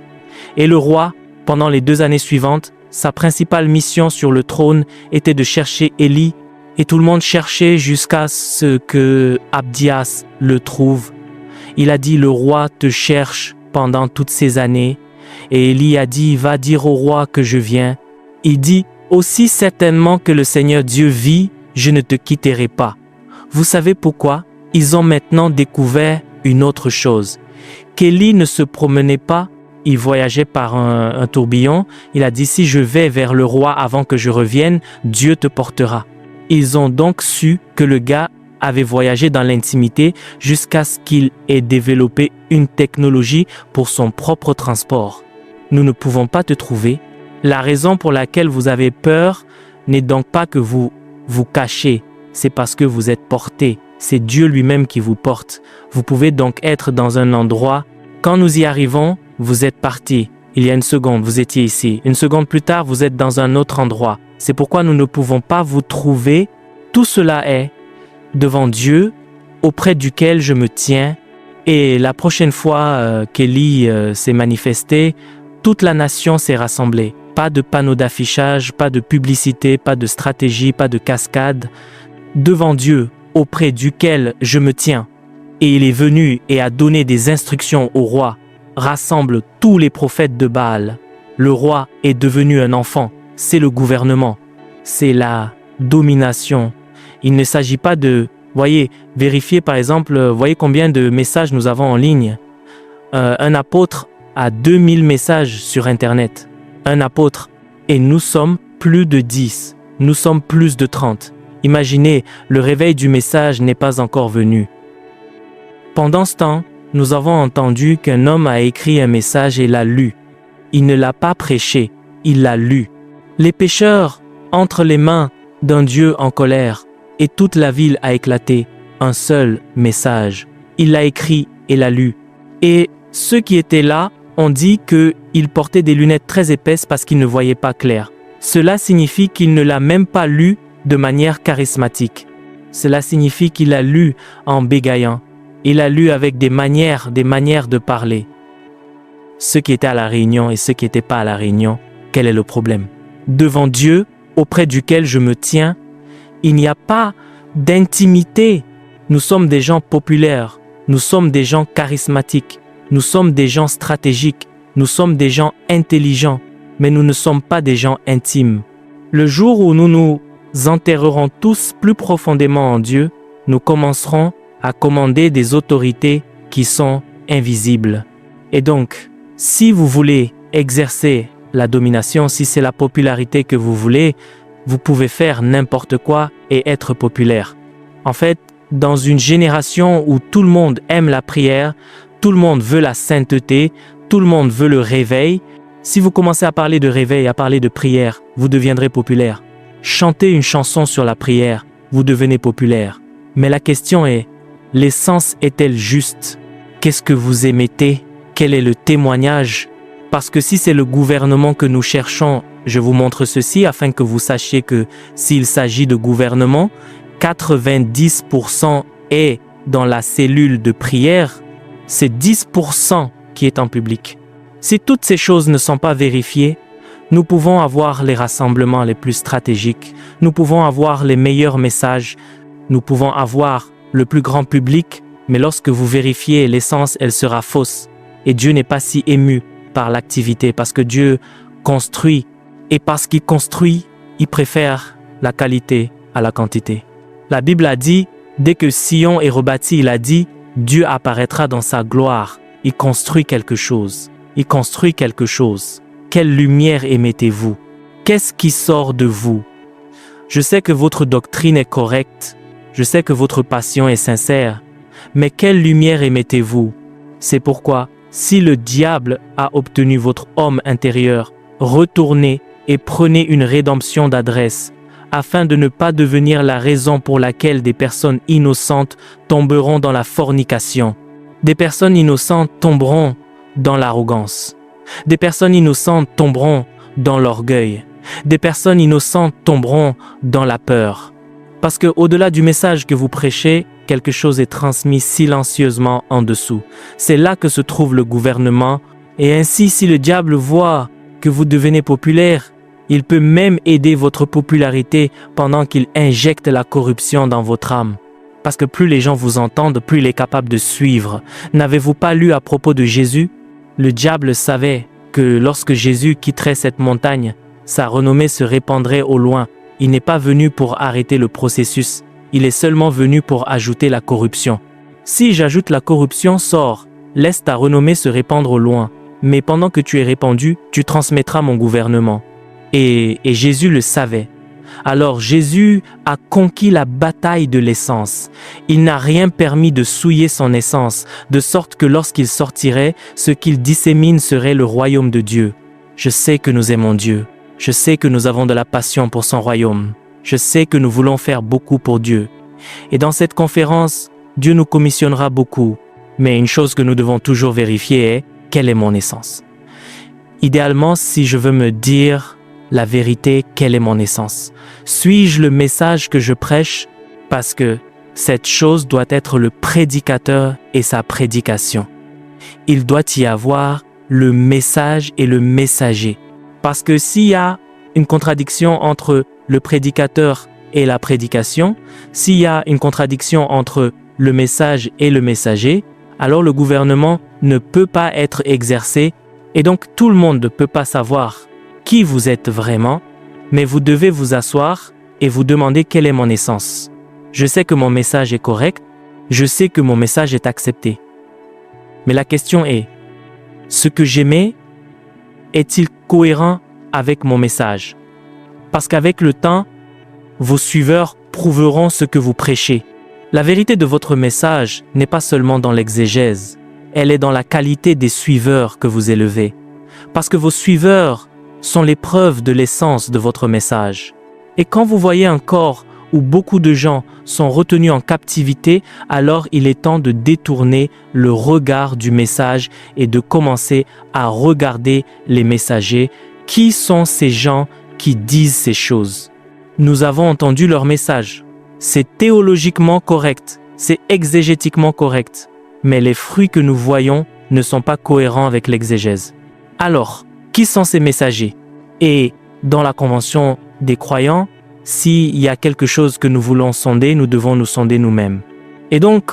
Et le roi, pendant les 2 années suivantes, sa principale mission sur le trône était de chercher Élie, et tout le monde cherchait jusqu'à ce que Abdias le trouve. Il a dit: le roi te cherche pendant toutes ces années. Et Élie a dit: va dire au roi que je viens. Il dit: aussi certainement que le Seigneur Dieu vit, je ne te quitterai pas. Vous savez pourquoi? Ils ont maintenant découvert une autre chose. Qu'Élie ne se promenait pas, il voyageait par un tourbillon. Il a dit: si je vais vers le roi avant que je revienne, Dieu te portera. Ils ont donc su que le gars avait voyagé dans l'intimité jusqu'à ce qu'il ait développé une technologie pour son propre transport. Nous ne pouvons pas te trouver. La raison pour laquelle vous avez peur n'est donc pas que vous vous cachez, c'est parce que vous êtes porté. C'est Dieu lui-même qui vous porte. Vous pouvez donc être dans un endroit. Quand nous y arrivons, vous êtes parti. Il y a 1 seconde, vous étiez ici. 1 seconde plus tard, vous êtes dans un autre endroit. C'est pourquoi nous ne pouvons pas vous trouver. Tout cela est devant Dieu, auprès duquel je me tiens. Et la prochaine fois qu'Élie s'est manifesté, toute la nation s'est rassemblée. Pas de panneau d'affichage, pas de publicité, pas de stratégie, pas de cascade. Devant Dieu, auprès duquel je me tiens. Et il est venu et a donné des instructions au roi. Rassemble tous les prophètes de Baal. Le roi est devenu un enfant. C'est le gouvernement. C'est la domination. Il ne s'agit pas de, voyez, vérifier par exemple, voyez combien de messages nous avons en ligne. Un apôtre a 2000 messages sur Internet. Un apôtre. Et nous sommes plus de 10. Nous sommes plus de 30. Imaginez, le réveil du message n'est pas encore venu. Pendant ce temps, nous avons entendu qu'un homme a écrit un message et l'a lu. Il ne l'a pas prêché, il l'a lu. Les pécheurs entre les mains d'un Dieu en colère et toute la ville a éclaté. Un seul message. Il l'a écrit et l'a lu. Et ceux qui étaient là ont dit qu'il portait des lunettes très épaisses parce qu'il ne voyait pas clair. Cela signifie qu'il ne l'a même pas lu de manière charismatique. Cela signifie qu'il a lu en bégayant. Il a lu avec des manières de parler. Ceux qui étaient à la réunion et ceux qui n'étaient pas à la réunion, quel est le problème? Devant Dieu, auprès duquel je me tiens, il n'y a pas d'intimité. Nous sommes des gens populaires, nous sommes des gens charismatiques, nous sommes des gens stratégiques, nous sommes des gens intelligents, mais nous ne sommes pas des gens intimes. Le jour où nous nous enterrerons tous plus profondément en Dieu, nous commencerons à commander des autorités qui sont invisibles. Et donc, si vous voulez exercer la domination, si c'est la popularité que vous voulez, vous pouvez faire n'importe quoi et être populaire. En fait, dans une génération où tout le monde aime la prière, tout le monde veut la sainteté, tout le monde veut le réveil, si vous commencez à parler de réveil, à parler de prière, vous deviendrez populaire. Chantez une chanson sur la prière, vous devenez populaire. Mais la question est, l'essence est-elle juste? Qu'est-ce que vous émettez? Quel est le témoignage? Parce que si c'est le gouvernement que nous cherchons, je vous montre ceci afin que vous sachiez que s'il s'agit de gouvernement, 90% est dans la cellule de prière, c'est 10% qui est en public. Si toutes ces choses ne sont pas vérifiées, nous pouvons avoir les rassemblements les plus stratégiques, nous pouvons avoir les meilleurs messages, nous pouvons avoir le plus grand public, mais lorsque vous vérifiez l'essence, elle sera fausse. Et Dieu n'est pas si ému par l'activité parce que Dieu construit. Et parce qu'il construit, il préfère la qualité à la quantité. La Bible a dit, dès que Sion est rebâti, il a dit, Dieu apparaîtra dans sa gloire. Il construit quelque chose. Il construit quelque chose. Quelle lumière émettez-vous? Qu'est-ce qui sort de vous? Je sais que votre doctrine est correcte. Je sais que votre passion est sincère. Mais quelle lumière émettez-vous? C'est pourquoi, si le diable a obtenu votre homme intérieur, retournez et prenez une rédemption d'adresse, afin de ne pas devenir la raison pour laquelle des personnes innocentes tomberont dans la fornication. Des personnes innocentes tomberont dans l'arrogance. Des personnes innocentes tomberont dans l'orgueil. Des personnes innocentes tomberont dans la peur. Parce que au-delà du message que vous prêchez, quelque chose est transmis silencieusement en dessous. C'est là que se trouve le gouvernement. Et ainsi, si le diable voit que vous devenez populaire, il peut même aider votre popularité pendant qu'il injecte la corruption dans votre âme. Parce que plus les gens vous entendent, plus il est capable de suivre. N'avez-vous pas lu à propos de Jésus? Le diable savait que lorsque Jésus quitterait cette montagne, sa renommée se répandrait au loin. Il n'est pas venu pour arrêter le processus. Il est seulement venu pour ajouter la corruption. Si j'ajoute la corruption, sors, laisse ta renommée se répandre au loin. Mais pendant que tu es répandu, tu transmettras mon gouvernement. Et Jésus le savait. Alors Jésus a conquis la bataille de l'essence. Il n'a rien permis de souiller son essence, de sorte que lorsqu'il sortirait, ce qu'il dissémine serait le royaume de Dieu. Je sais que nous aimons Dieu. Je sais que nous avons de la passion pour son royaume. Je sais que nous voulons faire beaucoup pour Dieu. Et dans cette conférence, Dieu nous commissionnera beaucoup. Mais une chose que nous devons toujours vérifier est, quelle est mon essence? Idéalement, si je veux me dire la vérité, quelle est mon essence? Suis-je le message que je prêche? Parce que cette chose doit être le prédicateur et sa prédication. Il doit y avoir le message et le messager. Parce que s'il y a une contradiction entre le prédicateur et la prédication, s'il y a une contradiction entre le message et le messager, alors le gouvernement ne peut pas être exercé et donc tout le monde ne peut pas savoir qui vous êtes vraiment, mais vous devez vous asseoir et vous demander quelle est mon essence. Je sais que mon message est correct, je sais que mon message est accepté. Mais la question est, ce que j'émets est-il cohérent avec mon message? Parce qu'avec le temps, Vos suiveurs prouveront ce que vous prêchez. La vérité de votre message n'est pas seulement dans l'exégèse, elle est dans la qualité des suiveurs que vous élevez. Parce que vos suiveurs sont les preuves de l'essence de votre message. Et quand vous voyez un corps où beaucoup de gens sont retenus en captivité, alors il est temps de détourner le regard du message et de commencer à regarder les messagers. Qui sont ces gens qui disent ces choses? Nous avons entendu leur message. C'est théologiquement correct, c'est exégétiquement correct, mais les fruits que nous voyons ne sont pas cohérents avec l'exégèse. Alors, qui sont ces messagers? Et dans la convention des croyants, s'il y a quelque chose que nous voulons sonder, nous devons nous sonder nous-mêmes. Et donc,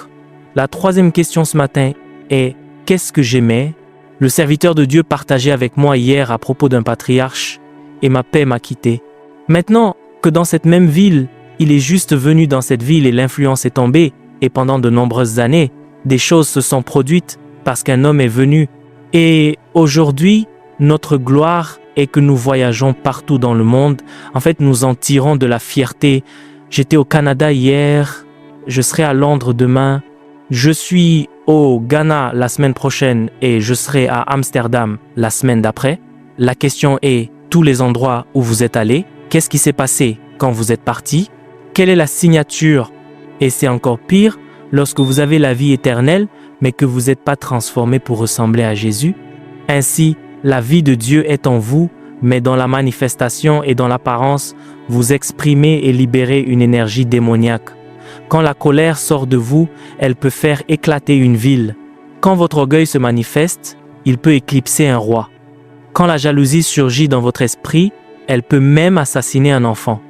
la troisième question ce matin est « Qu'est-ce que j'aimais ?» Le serviteur de Dieu partageait avec moi hier à propos d'un patriarche et ma paix m'a quitté. Maintenant que dans cette même ville, il est juste venu dans cette ville et l'influence est tombée, et pendant de nombreuses années, des choses se sont produites parce qu'un homme est venu. Et aujourd'hui, notre gloire est que nous voyageons partout dans le monde. En fait, nous en tirons de la fierté. J'étais au Canada hier, je serai à Londres demain, je suis au Ghana la semaine prochaine et je serai à Amsterdam la semaine d'après. La question est, tous les endroits où vous êtes allés, qu'est-ce qui s'est passé quand vous êtes partis? Quelle est la signature? Et c'est encore pire, lorsque vous avez la vie éternelle, mais que vous n'êtes pas transformé pour ressembler à Jésus. Ainsi, la vie de Dieu est en vous, mais dans la manifestation et dans l'apparence, vous exprimez et libérez une énergie démoniaque. Quand la colère sort de vous, elle peut faire éclater une ville. Quand votre orgueil se manifeste, il peut éclipser un roi. Quand la jalousie surgit dans votre esprit, elle peut même assassiner un enfant.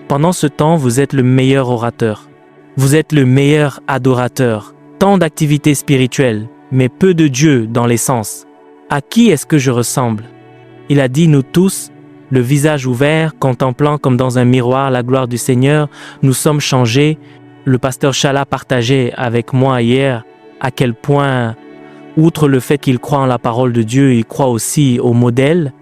Pendant ce temps, vous êtes le meilleur orateur. Vous êtes le meilleur adorateur. Tant d'activités spirituelles, mais peu de Dieu dans l'essence. À qui est-ce que je ressemble? Il a dit, nous tous, le visage ouvert, contemplant comme dans un miroir la gloire du Seigneur, nous sommes changés. Le pasteur Chala partageait avec moi hier à quel point, outre le fait qu'il croit en la parole de Dieu, il croit aussi au modèle.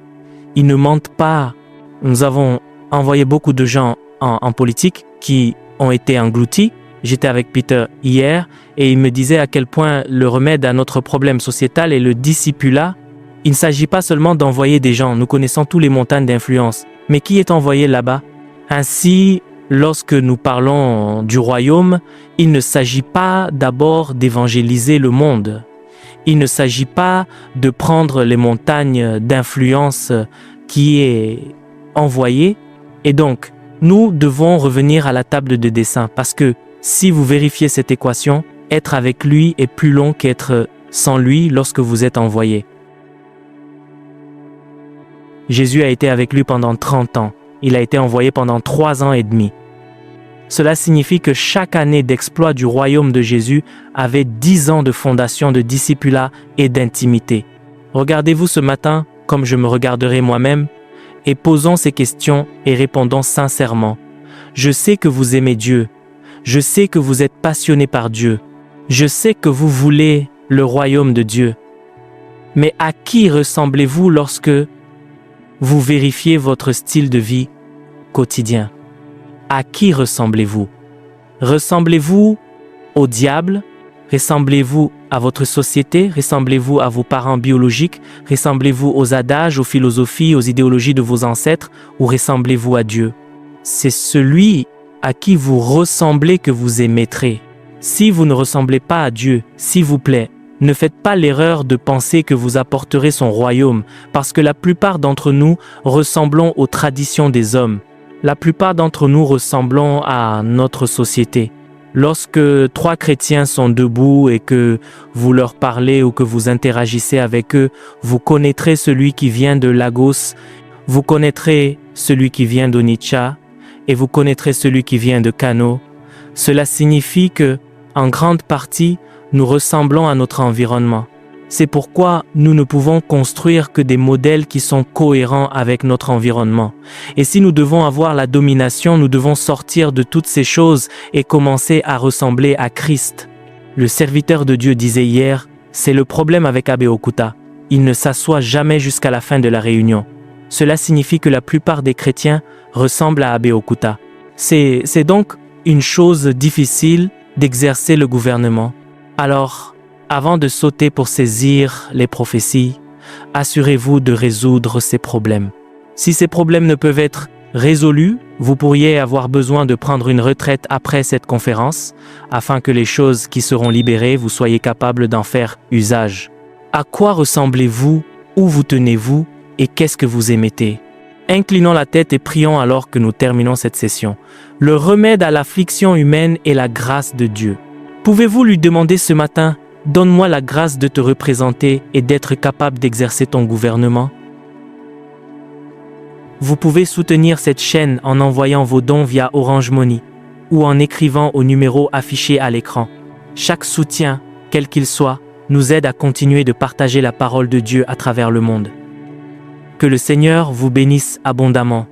Il ne mente pas. Nous avons envoyé beaucoup de gens en politique qui ont été engloutis. J'étais avec Peter hier et il me disait à quel point le remède à notre problème sociétal est le discipulat. Il ne s'agit pas seulement d'envoyer des gens, nous connaissons tous les montagnes d'influence, mais qui est envoyé là-bas? Ainsi, lorsque nous parlons du royaume, il ne s'agit pas d'abord d'évangéliser le monde. Il ne s'agit pas de prendre les montagnes d'influence qui est envoyée. Et donc, nous devons revenir à la table de dessin parce que si vous vérifiez cette équation, être avec lui est plus long qu'être sans lui lorsque vous êtes envoyé. Jésus a été avec lui pendant 30 ans. Il a été envoyé pendant 3 ans et demi. Cela signifie que chaque année d'exploit du royaume de Jésus avait 10 ans de fondation de discipulat et d'intimité. Regardez-vous ce matin comme je me regarderai moi-même et posons ces questions et répondons sincèrement. Je sais que vous aimez Dieu. Je sais que vous êtes passionné par Dieu. Je sais que vous voulez le royaume de Dieu. Mais à qui ressemblez-vous lorsque vous vérifiez votre style de vie quotidien? À qui ressemblez-vous? Ressemblez-vous au diable? Ressemblez-vous à votre société? Ressemblez-vous à vos parents biologiques? Ressemblez-vous aux adages, aux philosophies, aux idéologies de vos ancêtres? Ou ressemblez-vous à Dieu? C'est celui à qui vous ressemblez que vous émettrez. Si vous ne ressemblez pas à Dieu, s'il vous plaît, ne faites pas l'erreur de penser que vous apporterez son royaume, parce que la plupart d'entre nous ressemblons aux traditions des hommes. La plupart d'entre nous ressemblons à notre société. Lorsque 3 chrétiens sont debout et que vous leur parlez ou que vous interagissez avec eux, vous connaîtrez celui qui vient de Lagos, vous connaîtrez celui qui vient d'Onitsha et vous connaîtrez celui qui vient de Kano. Cela signifie que, en grande partie, nous ressemblons à notre environnement. C'est pourquoi nous ne pouvons construire que des modèles qui sont cohérents avec notre environnement. Et si nous devons avoir la domination, nous devons sortir de toutes ces choses et commencer à ressembler à Christ. Le serviteur de Dieu disait hier, c'est le problème avec Abbé Okuta. Il ne s'assoit jamais jusqu'à la fin de la réunion. Cela signifie que la plupart des chrétiens ressemblent à Abbé Okuta. C'est donc une chose difficile d'exercer le gouvernement. Alors, avant de sauter pour saisir les prophéties, assurez-vous de résoudre ces problèmes. Si ces problèmes ne peuvent être résolus, vous pourriez avoir besoin de prendre une retraite après cette conférence, afin que les choses qui seront libérées, vous soyez capables d'en faire usage. À quoi ressemblez-vous? Où vous tenez-vous? Et qu'est-ce que vous émettez? Inclinons la tête et prions alors que nous terminons cette session. Le remède à l'affliction humaine est la grâce de Dieu. Pouvez-vous lui demander ce matin, donne-moi la grâce de te représenter et d'être capable d'exercer ton gouvernement? Vous pouvez soutenir cette chaîne en envoyant vos dons via Orange Money ou en écrivant au numéro affiché à l'écran. Chaque soutien, quel qu'il soit, nous aide à continuer de partager la parole de Dieu à travers le monde. Que le Seigneur vous bénisse abondamment.